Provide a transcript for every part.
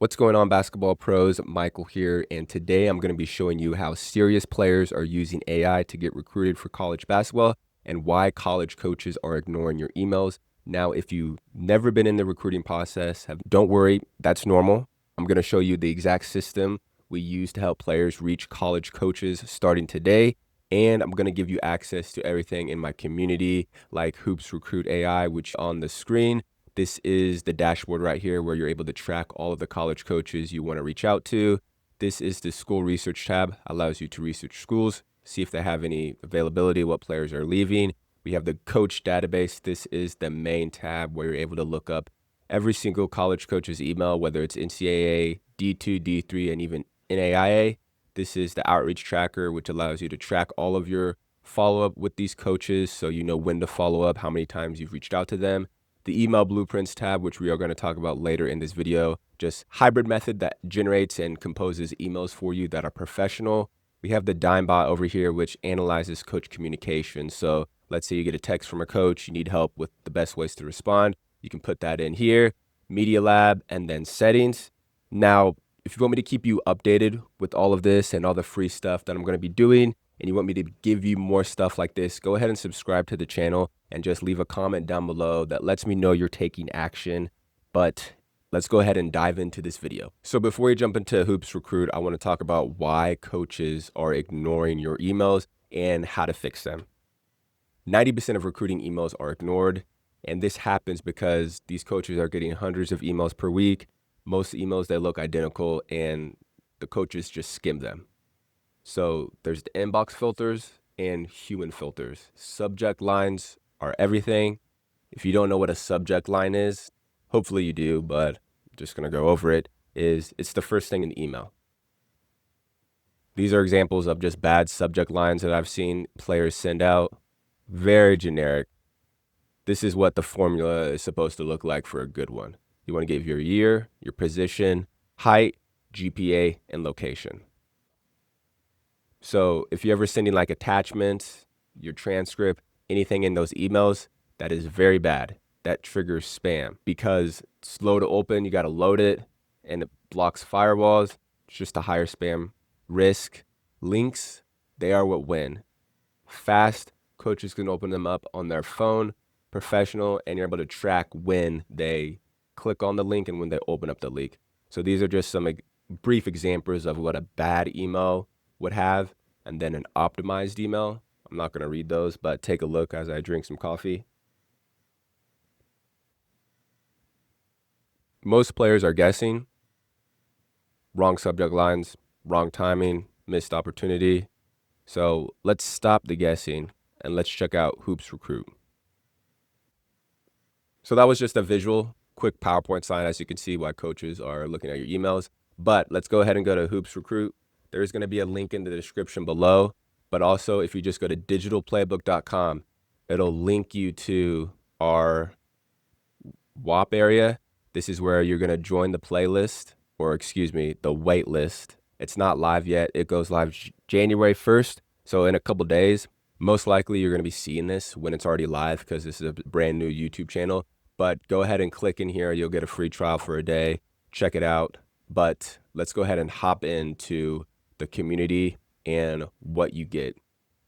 What's going on, basketball pros? Michael here, and today I'm going to be showing you how serious players are using AI to get recruited for college basketball and why college coaches are ignoring your emails. Now, if you've never been in the recruiting process, don't worry, that's normal. I'm going to show you the exact system we use to help players reach college coaches starting today, and I'm going to give you access to everything in my community like HoopsRecruit AI, which on the screen. This is the dashboard right here where you're able to track all of the college coaches you want to reach out to. This is the school research tab, allows you to research schools, see if they have any availability, what players are leaving. We have the coach database. This is the main tab where you're able to look up every single college coach's email, whether it's NCAA, D2, D3, and even NAIA. This is the outreach tracker, which allows you to track all of your follow-up with these coaches so you know when to follow up, how many times you've reached out to them. The email blueprints tab, which we are going to talk about later in this video, just hybrid method that generates and composes emails for you that are professional. We have the dime bot over here, which analyzes coach communication. So let's say you get a text from a coach, you need help with the best ways to respond. You can put that in here, Media Lab, and then settings. Now, if you want me to keep you updated with all of this and all the free stuff that I'm going to be doing, and you want me to give you more stuff like this, go ahead and subscribe to the channel and just leave a comment down below that lets me know you're taking action. But let's go ahead and dive into this video. So before we jump into Hoops Recruit, I want to talk about why coaches are ignoring your emails and how to fix them. 90% of recruiting emails are ignored, and this happens because these coaches are getting hundreds of emails per week. Most emails, they look identical, and the coaches just skim them. So there's the inbox filters and human filters. Subject lines are everything. If you don't know what a subject line is, hopefully you do, but I'm just going to go over it, it's the first thing in the email. These are examples of just bad subject lines that I've seen players send out. Very generic. This is what the formula is supposed to look like for a good one. You want to give your year, your position, height, GPA, and location. So if you're ever sending like attachments, your transcript, anything in those emails, that is very bad. That triggers spam because it's slow to open. You got to load it and it blocks firewalls. It's just a higher spam risk. Links, they are what win. Fast, coaches can open them up on their phone, professional, and you're able to track when they click on the link and when they open up the link. So these are just some brief examples of what a bad email would have, and then an optimized email. I'm not going to read those, but take a look as I drink some coffee. Most players are guessing. Wrong subject lines, wrong timing, missed opportunity. So let's stop the guessing and let's check out Hoops Recruit. So that was just a visual, quick PowerPoint slide, as you can see why coaches are looking at your emails. But let's go ahead and go to Hoops Recruit. There's going to be a link in the description below, but also if you just go to digitalplaybook.com, it'll link you to our WAP area. This is where you're going to join the playlist, or excuse me, the wait list. It's not live yet. It goes live January 1st. So in a couple days, most likely you're going to be seeing this when it's already live because this is a brand new YouTube channel. But go ahead and click in here. You'll get a free trial for a day. Check it out. But let's go ahead and hop into the community and what you get.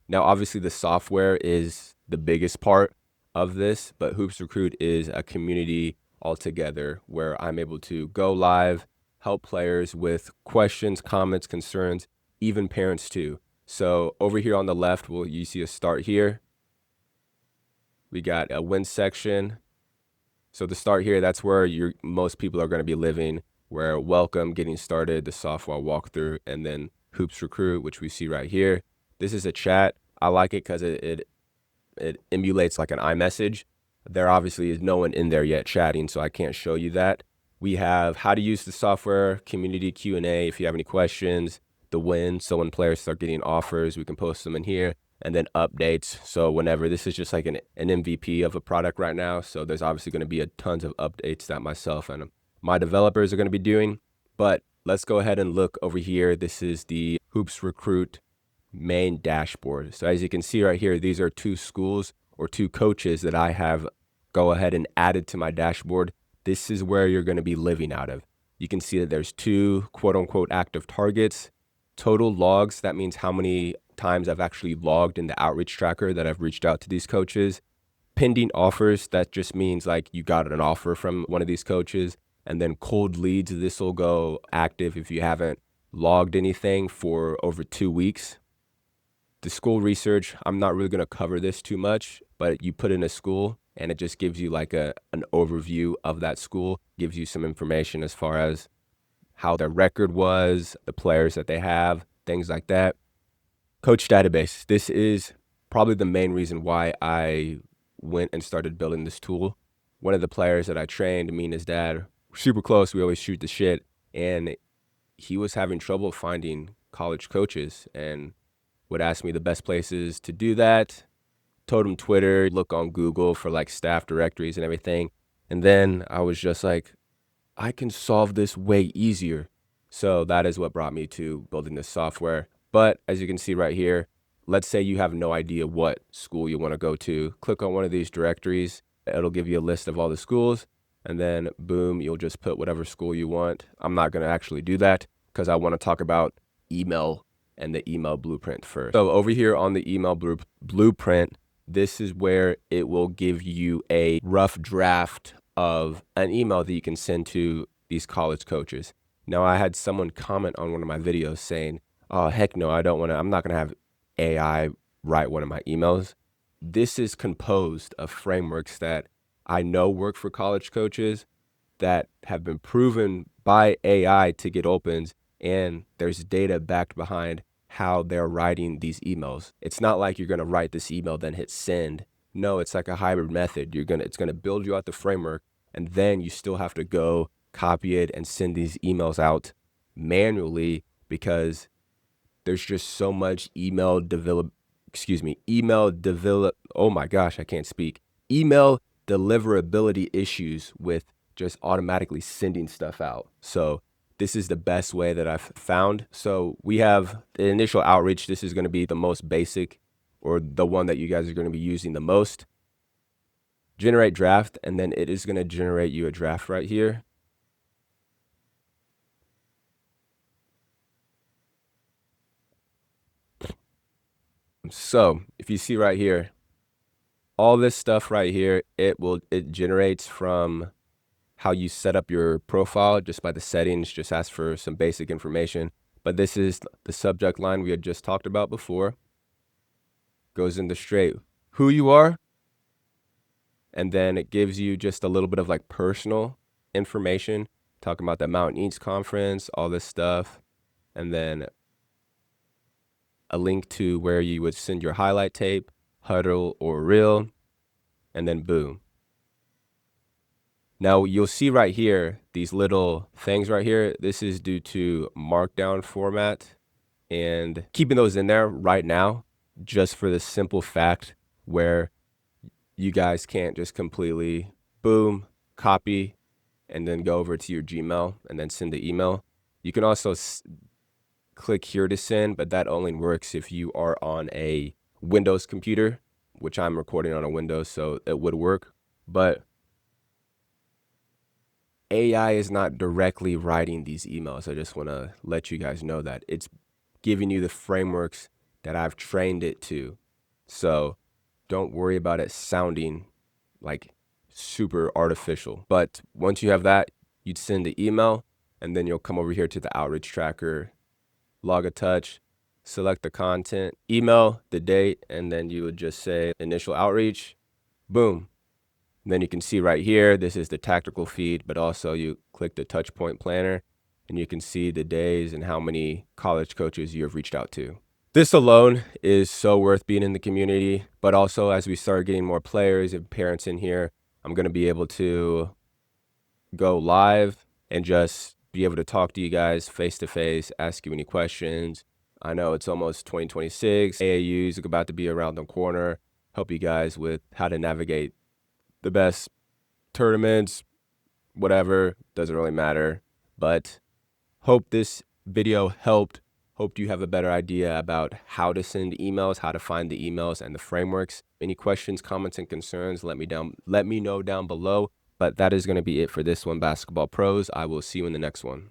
Now, obviously the software is the biggest part of this, but Hoops Recruit is a community altogether where I'm able to go live, help players with questions, comments, concerns, even parents too. So over here on the left, you see a start here. We got a win section. So the start here, that's where most people are going to be living, where welcome, getting started, the software walkthrough, and then Hoops Recruit, which we see right here. This is a chat. I like it because it emulates like an iMessage. There obviously is no one in there yet chatting, so I can't show you that. We have how to use the software, community Q&A if you have any questions, the win, so when players start getting offers, we can post them in here, and then updates. So whenever, this is just like an MVP of a product right now, so there's obviously going to be tons of updates that myself and my developers are going to be doing. But let's go ahead and look over here. This is the Hoops Recruit main dashboard. So as you can see right here, these are two schools or two coaches that I have go ahead and added to my dashboard. This is where you're going to be living out of. You can see that there's 2 quote unquote active targets. Total logs, that means how many times I've actually logged in the outreach tracker that I've reached out to these coaches. Pending offers, that just means like you got an offer from one of these coaches. And then cold leads, this will go active if you haven't logged anything for over 2 weeks. The school research, I'm not really going to cover this too much, but you put in a school and it just gives you like an overview of that school, gives you some information as far as how their record was, the players that they have, things like that. Coach database. This is probably the main reason why I went and started building this tool. One of the players that I trained, me and his dad, were super close. We always shoot the shit. And he was having trouble finding college coaches and would ask me the best places to do that. Told him Twitter, look on Google for like staff directories and everything. And then I was just like, I can solve this way easier. So that is what brought me to building this software. But as you can see right here, let's say you have no idea what school you want to go to. Click on one of these directories. It'll give you a list of all the schools. And then boom, you'll just put whatever school you want. I'm not going to actually do that because I want to talk about email and the email blueprint first. So over here on the email blueprint, this is where it will give you a rough draft of an email that you can send to these college coaches. Now, I had someone comment on one of my videos saying, oh, heck no, I'm not going to have AI write one of my emails. This is composed of frameworks that I know work for college coaches that have been proven by AI to get opens, and there's data backed behind how they're writing these emails. It's not like you're going to write this email, then hit send. No, it's like a hybrid method. It's going to build you out the framework, and then you still have to go copy it and send these emails out manually because there's just so much email deliverability issues with just automatically sending stuff out. So this is the best way that I've found. So we have the initial outreach. This is going to be the most basic, or the one that you guys are going to be using the most. Generate draft, and then it is going to generate you a draft right here. So if you see right here, all this stuff right here, it generates from how you set up your profile just by the settings, just ask for some basic information. But this is the subject line we had just talked about before. Goes into straight who you are. And then it gives you just a little bit of like personal information, talking about the Mountain East Conference, all this stuff. And then a link to where you would send your highlight tape, huddle or reel, and then boom. Now you'll see right here, these little things right here, this is due to markdown format and keeping those in there right now, just for the simple fact where you guys can't just completely boom, copy, and then go over to your Gmail and then send the email. You can also click here to send, but that only works if you are on a Windows computer, which I'm recording on a Windows, so it would work. But AI is not directly writing these emails. I just want to let you guys know that it's giving you the frameworks that I've trained it to. So don't worry about it sounding like super artificial. But once you have that, you'd send the email, and then you'll come over here to the outreach tracker, log a touch, select the content, email, the date, and then you would just say initial outreach, boom. And then you can see right here, this is the tactical feed, but also you click the touch point planner and you can see the days and how many college coaches you have reached out to. This alone is so worth being in the community, but also as we start getting more players and parents in here, I'm going to be able to go live and just be able to talk to you guys face to face, ask you any questions. I know it's almost 2026. AAU is about to be around the corner. Help you guys with how to navigate the best tournaments, whatever, doesn't really matter. But hope this video helped. Hope you have a better idea about how to send emails, how to find the emails and the frameworks. Any questions, comments, and concerns, let me know down below. But that is going to be it for this one, Basketball Pros. I will see you in the next one.